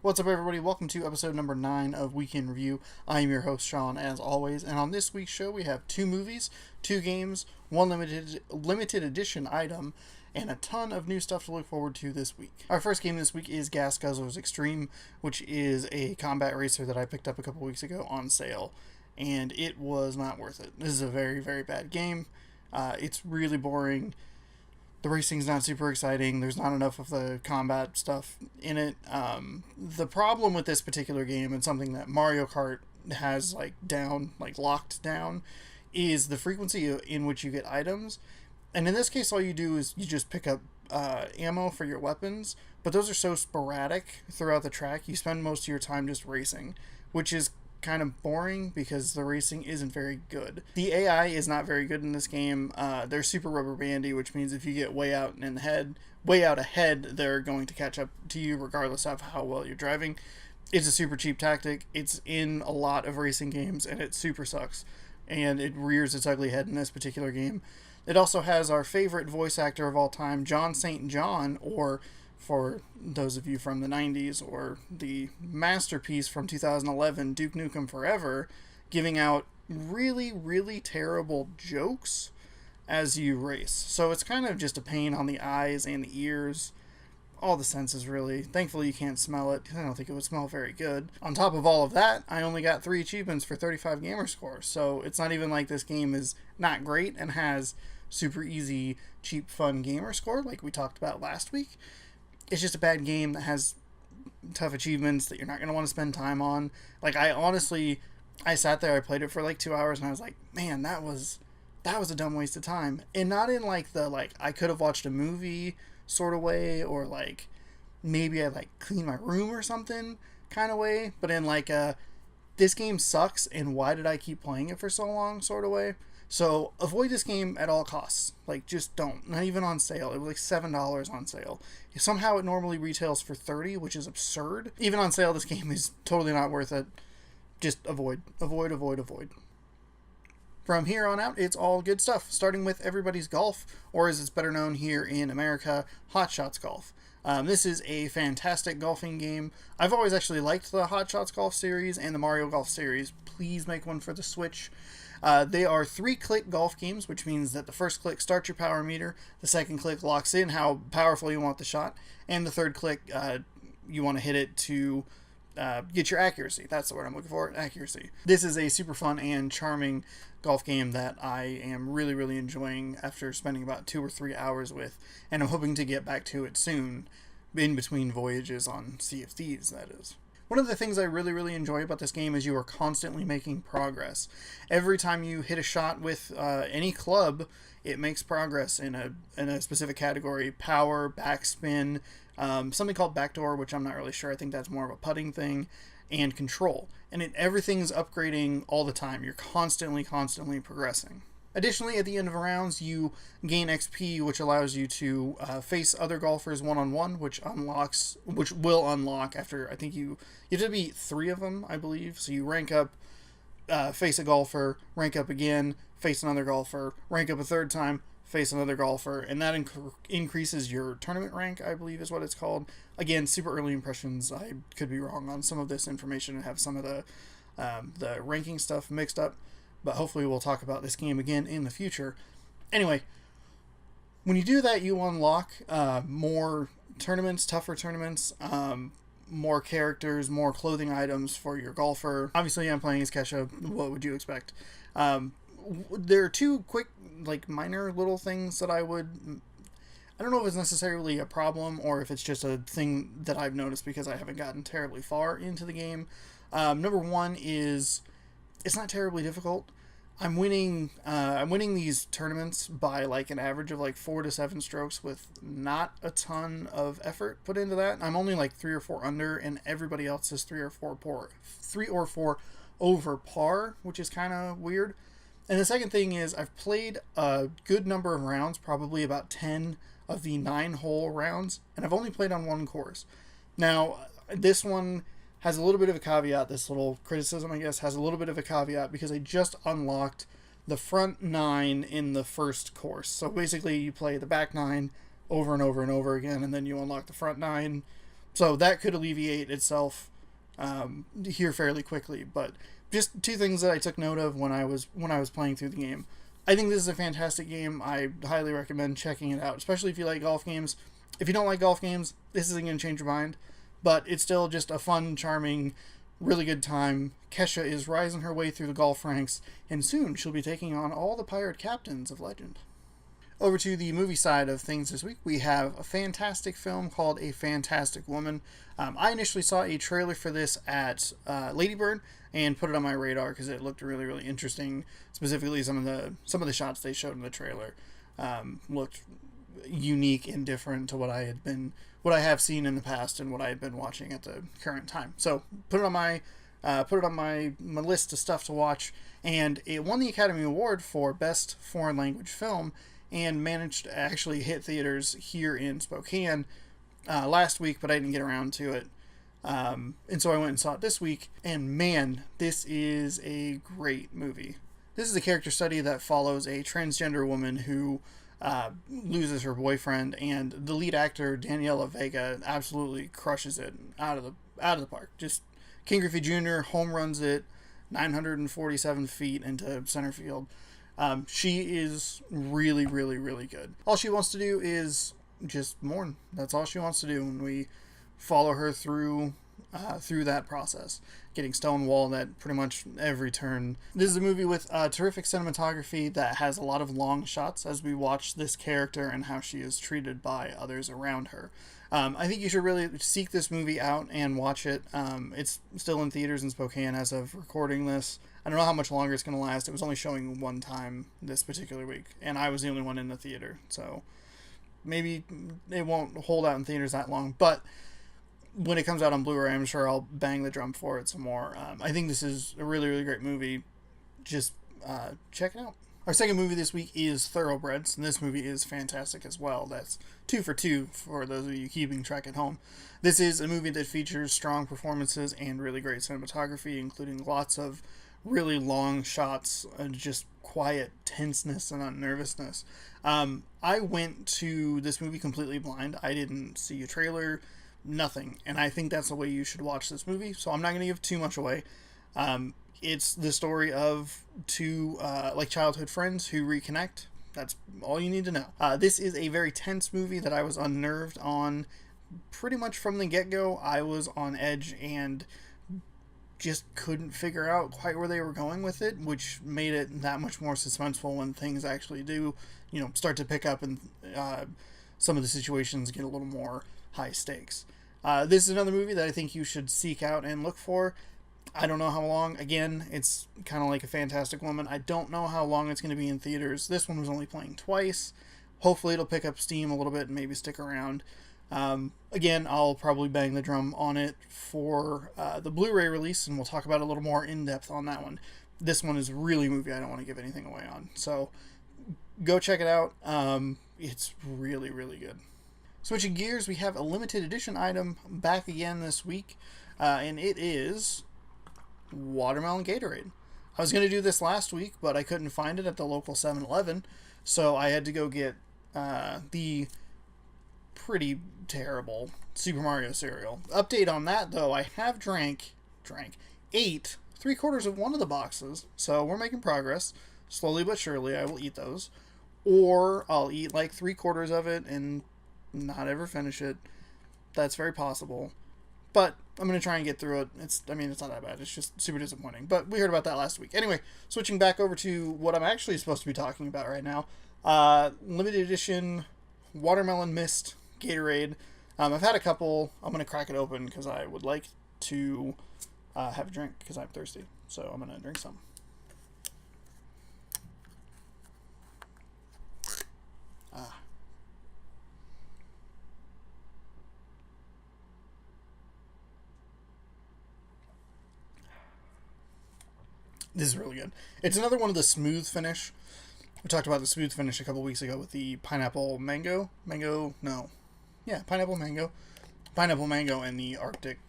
What's up, everybody? Welcome to episode number 9 of Weekend Review. I am your host, Sean, as always, and on this week's show we have 2 movies, 2 games, 1 limited edition item, and a ton of new stuff to look forward to this week. Our first game this week is Guzzlers Extreme, which is a combat racer that I picked up a couple weeks ago on sale, and it was not worth it. This is a very, very bad game. It's really boring. The racing's not super exciting. There's not enough of the combat stuff in it. The problem with this particular game, and something that Mario Kart has locked down, is the frequency in which you get items. And in this case, all you do is you just pick up ammo for your weapons, but those are so sporadic throughout the track. You spend most of your time just racing, which is kind of boring because the racing isn't very good. The AI is not very good in this game. They're super rubber bandy, which means if you get way out ahead, they're going to catch up to you regardless of how well you're driving. It's a super cheap tactic. It's in a lot of racing games, and it super sucks. And it rears its ugly head in this particular game. It also has our favorite voice actor of all time, John St. John, or for those of you from the 90s, or the masterpiece from 2011, Duke Nukem Forever, giving out really, really terrible jokes as you race. So it's kind of just a pain on the eyes and the ears, all the senses really. Thankfully you can't smell it. I don't think it would smell very good. On top of all of that, I only got 3 achievements for 35 gamer scores, so it's not even like this game is not great and has super easy, cheap, fun gamer score like we talked about last week. It's just a bad game that has tough achievements that you're not going to want to spend time on. Like, I sat there, I played it for like 2 hours, and I was like, man, that was a dumb waste of time. And not in like the, like, I could have watched a movie sort of way, or like, maybe I like clean my room or something kind of way, but in like this game sucks, and why did I keep playing it for so long sort of way. So avoid this game at all costs. Like, just don't. Not even on sale. It was like $7 on sale. Somehow it normally retails for $30, which is absurd. Even on sale, this game is totally not worth it. Just avoid. Avoid, avoid, avoid. From here on out, it's all good stuff. Starting with Everybody's Golf, or as it's better known here in America, Hot Shots Golf. This is a fantastic golfing game. I've always actually liked the Hot Shots Golf series and the Mario Golf series. Please make one for the Switch. They are 3-click golf games, which means that the first click starts your power meter, the second click locks in how powerful you want the shot, and the third click you want to hit it to get your accuracy. That's the word I'm looking for, accuracy. This is a super fun and charming golf game that I am really, really enjoying after spending about 2 or 3 hours with, and I'm hoping to get back to it soon, in between voyages on Sea of Thieves, that is. One of the things I really, really enjoy about this game is you are constantly making progress. Every time you hit a shot with any club, it makes progress in a specific category. Power, backspin, something called backdoor, which I'm not really sure. I think that's more of a putting thing, and control. And everything's upgrading all the time. You're constantly progressing. Additionally, at the end of rounds, you gain XP, which allows you to face other golfers one-on-one, which will unlock after, I think you have to beat 3 of them, I believe. So you rank up, face a golfer, rank up again, face another golfer, rank up a third time, face another golfer, and that increases your tournament rank, I believe is what it's called. Again, super early impressions. I could be wrong on some of this information and have some of the ranking stuff mixed up. But hopefully we'll talk about this game again in the future. Anyway, when you do that, you unlock more tournaments, tougher tournaments, more characters, more clothing items for your golfer. Obviously, I'm playing as Kesha. What would you expect? There are 2 quick, like, minor little things that I don't know if it's necessarily a problem or if it's just a thing that I've noticed because I haven't gotten terribly far into the game. Number 1 is, it's not terribly difficult. I'm winning these tournaments by like an average of like 4 to 7 strokes with not a ton of effort put into that. I'm only like 3 or 4 under, and everybody else is 3 or 4 over par, which is kind of weird. And the second thing is I've played a good number of rounds, probably about 10 of the 9-hole rounds, and I've only played on 1 course. Now, this one has a little bit of a caveat. This little criticism, I guess, has a little bit of a caveat because I just unlocked the front 9 in the first course. So basically you play the back 9 over and over and over again, and then you unlock the front 9 So that could alleviate itself here fairly quickly. But just two things that I took note of when I was playing through the game. I think this is a fantastic game. I highly recommend checking it out, especially if you like golf games. If you don't like golf games, this isn't going to change your mind, but it's still just a fun, charming, really good time. Kesha is rising her way through the golf ranks, and soon she'll be taking on all the pirate captains of legend. Over to the movie side of things this week, we have a fantastic film called A Fantastic Woman. I initially saw a trailer for this at Lady Bird and put it on my radar because it looked really, really interesting. Specifically, some of the shots they showed in the trailer looked unique and different to what I have seen in the past and what I had been watching at the current time. So put it on my list of stuff to watch, and it won the Academy Award for Best Foreign Language Film and managed to actually hit theaters here in Spokane last week, but I didn't get around to it. And so I went and saw it this week, and man, this is a great movie. This is a character study that follows a transgender woman who loses her boyfriend, and the lead actor, Daniela Vega, absolutely crushes it out of the park. Just King Griffey Jr. home runs it 947 feet into center field. She is really, really, really good. All she wants to do is just mourn. That's all she wants to do, and we follow her through that process, getting stonewalled at pretty much every turn. This is a movie with terrific cinematography that has a lot of long shots as we watch this character and how she is treated by others around her. I think you should really seek this movie out and watch it. It's still in theaters in Spokane as of recording this. I don't know how much longer it's going to last. It was only showing one time this particular week, and I was the only one in the theater, so maybe it won't hold out in theaters that long, but when it comes out on Blu-ray, I'm sure I'll bang the drum for it some more. I think this is a really, really great movie. Just check it out. Our second movie this week is Thoroughbreds, and this movie is fantastic as well. That's 2 for 2 for those of you keeping track at home. This is a movie that features strong performances and really great cinematography, including lots of really long shots and just quiet tenseness and nervousness. I went to this movie completely blind. I didn't see a trailer, nothing, and I think that's the way you should watch this movie, so I'm not going to give too much away. It's the story of two childhood friends who reconnect. That's all you need to know. This is a very tense movie that I was unnerved on pretty much from the get-go. I was on edge and just couldn't figure out quite where they were going with it, which made it that much more suspenseful when things actually do, start to pick up and some of the situations get a little more high stakes. This is another movie that I think you should seek out and look for. I don't know how long. Again, it's kind of like A Fantastic Woman. I don't know how long it's going to be in theaters. This one was only playing twice. Hopefully it'll pick up steam a little bit and maybe stick around. Again, I'll probably bang the drum on it for the Blu-ray release, and we'll talk about it a little more in depth on that one. This one is really a movie I don't want to give anything away on. So go check it out. It's really, really good. Switching gears, we have a limited edition item back again this week, and it is watermelon Gatorade. I was going to do this last week, but I couldn't find it at the local 7-Eleven, so I had to go get the pretty terrible Super Mario cereal. Update on that, though, I have ate 3/4 of one of the boxes, so we're making progress. Slowly but surely, I will eat those. Or I'll eat like 3/4 of it and not ever finish it. That's very possible. But I'm going to try and get through it. It's not that bad. It's just super disappointing. But we heard about that last week. Anyway, switching back over to what I'm actually supposed to be talking about right now. Limited edition watermelon mist Gatorade. I've had a couple. I'm going to crack it open because I would like to have a drink because I'm thirsty. So I'm going to drink some. This is really good. It's another one of the smooth finish. We talked about the smooth finish a couple weeks ago with the pineapple mango. Pineapple mango. Pineapple mango and the Arctic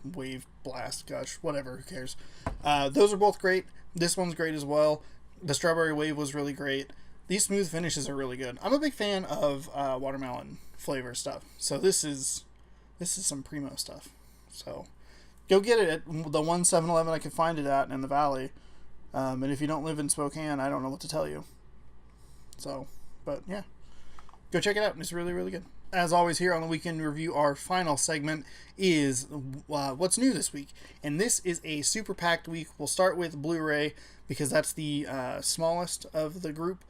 wave blast. Gosh, whatever, who cares? Those are both great. This one's great as well. The strawberry wave was really great. These smooth finishes are really good. I'm a big fan of watermelon flavor stuff. So this is This is some primo stuff. So go get it at the one 7-Eleven I can find it at in the Valley. And if you don't live in Spokane, I don't know what to tell you. So, but yeah, go check it out. It's really, really good. As always, here on the Weekend Review, our final segment is what's new this week. And this is a super packed week. We'll start with Blu-ray because that's the smallest of the group.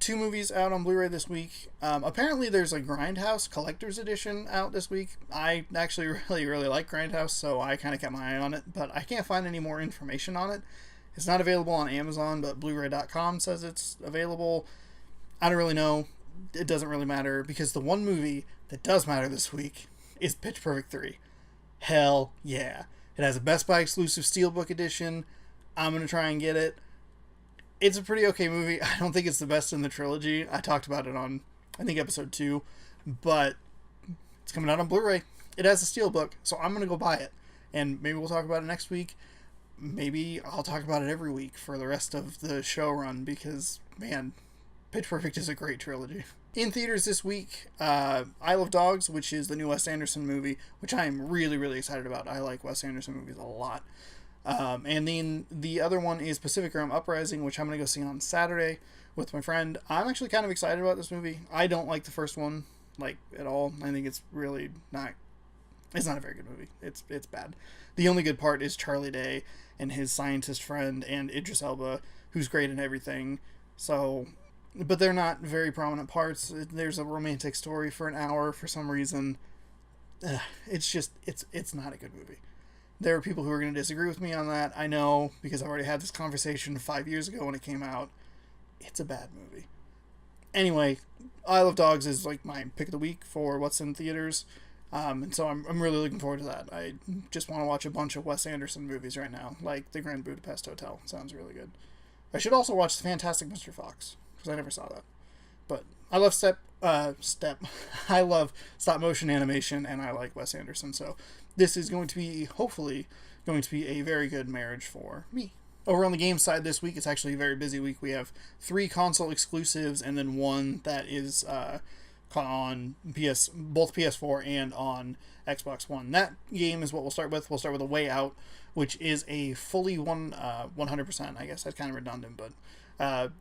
2 movies out on Blu-ray this week. Apparently there's a Grindhouse Collector's Edition out this week. I actually really, really like Grindhouse, so I kind of kept my eye on it, but I can't find any more information on it. It's not available on Amazon, but Blu-ray.com says it's available. I don't really know. It doesn't really matter, because the one movie that does matter this week is Pitch Perfect 3. Hell yeah. It has a Best Buy exclusive Steelbook edition. I'm going to try and get it. It's a pretty okay movie. I don't think it's the best in the trilogy. I talked about it on, I think, episode 2, but it's coming out on Blu-ray. It has a Steelbook, so I'm going to go buy it. And maybe we'll talk about it next week. Maybe I'll talk about it every week for the rest of the show run, because, man, Pitch Perfect is a great trilogy. In theaters this week, Isle of Dogs, which is the new Wes Anderson movie, which I am really, really excited about. I like Wes Anderson movies a lot. And then the other one is Pacific Rim Uprising, which I'm going to go see on Saturday with my friend. I'm actually kind of excited about this movie. I don't like the first one, like, at all. I think it's really not... It's not a very good movie. It's bad. The only good part is Charlie Day and his scientist friend and Idris Elba, who's great in everything. So... But they're not very prominent parts. There's a romantic story for an hour for some reason. It's just... It's not a good movie. There are people who are going to disagree with me on that. I know, because I've already had this conversation 5 years ago when it came out. It's a bad movie. Anyway, Isle of Dogs is like my pick of the week for what's in theaters. And so I'm really looking forward to that. I just want to watch a bunch of Wes Anderson movies right now, like The Grand Budapest Hotel. Sounds really good. I should also watch The Fantastic Mr. Fox, because I never saw that. But I love I love stop motion animation, and I like Wes Anderson, so this is going to be, hopefully, going to be a very good marriage for me. Over on the game side this week, it's actually a very busy week. We have 3 console exclusives, and then 1 that is on both PS4 and on Xbox One. That game is what we'll start with. We'll start with A Way Out, which is a fully 100%, I guess that's kind of redundant, but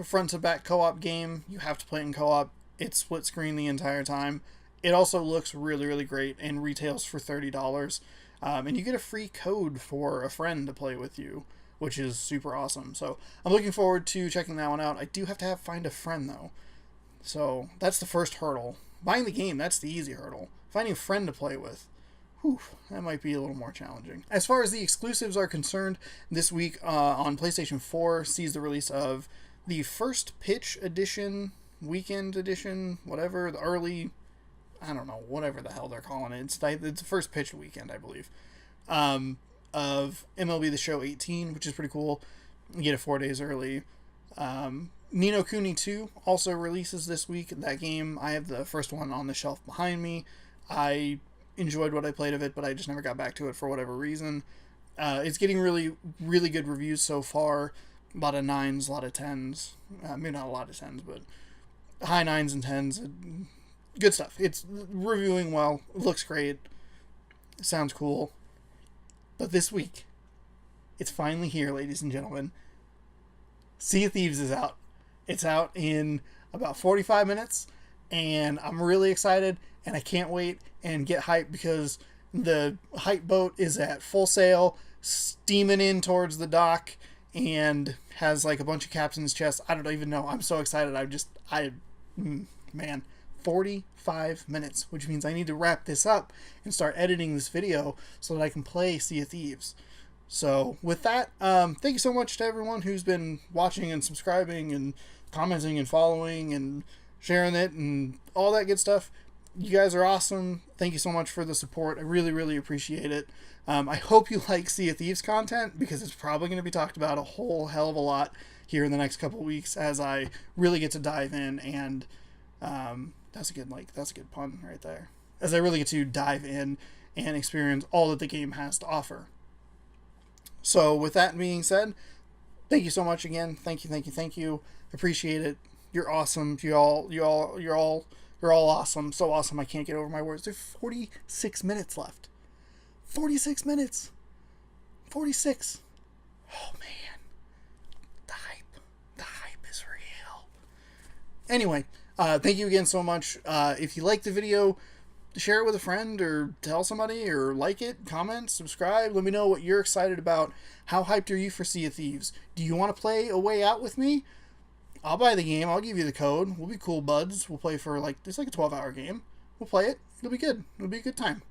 front to back co-op game. You have to play it in co-op. It's split screen the entire time. It also looks really, really great and retails for $30. And you get a free code for a friend to play with you, which is super awesome. So I'm looking forward to checking that one out. I do have to find a friend, though. So that's the first hurdle. Buying the game, that's the easy hurdle. Finding a friend to play with, that might be a little more challenging. As far as the exclusives are concerned, this week on PlayStation 4 sees the release of the First Pitch Edition, Weekend Edition, whatever, the early... I don't know, whatever the hell they're calling it. It's the First Pitch Weekend, I believe, of MLB The Show 18, which is pretty cool. You get it 4 days early. Ni no Kuni 2 also releases this week. That game, I have the first one on the shelf behind me. I enjoyed what I played of it, but I just never got back to it for whatever reason. It's getting really, really good reviews so far. A lot of 9s, a lot of 10s. Maybe not a lot of 10s, but high 9s and 10s. Good stuff. It's reviewing well. It looks great. It sounds cool. But this week, it's finally here, ladies and gentlemen. Sea of Thieves is out. It's out in about 45 minutes, and I'm really excited, and I can't wait and get hyped because the hype boat is at full sail, steaming in towards the dock, and has like a bunch of captain's chests. I don't even know. I'm so excited. Man. 45 minutes, which means I need to wrap this up and start editing this video so that I can play Sea of Thieves. So with that, thank you so much to everyone who's been watching and subscribing and commenting and following and sharing it and all that good stuff. You guys are awesome. Thank you so much for the support. I really, really appreciate it. I hope you like Sea of Thieves content, because it's probably going to be talked about a whole hell of a lot here in the next couple of weeks as I really get to dive in and that's a good pun right there. As I really get to dive in and experience all that the game has to offer. So with that being said, thank you so much again. Thank you. Appreciate it. You're awesome. You're all They're all awesome. So awesome, I can't get over my words. There's 46 minutes left. 46 minutes. 46. Oh, man. The hype is real. Anyway, thank you again so much. If you like the video, share it with a friend or tell somebody or like it, comment, subscribe. Let me know what you're excited about. How hyped are you for Sea of Thieves? Do you want to play A Way Out with me? I'll buy the game. I'll give you the code. We'll be cool buds. We'll play for it's like a 12-hour game. We'll play it. It'll be good. It'll be a good time.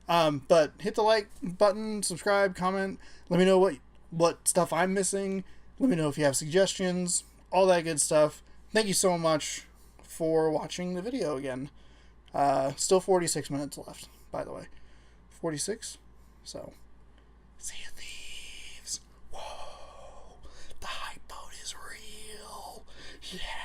But hit the like button, subscribe, comment. Let me know what stuff I'm missing. Let me know if you have suggestions. All that good stuff. Thank you so much for watching the video again. Still 46 minutes left, by the way. 46? So, Sea of Thieves. Whoa. The hype boat is real. Yeah.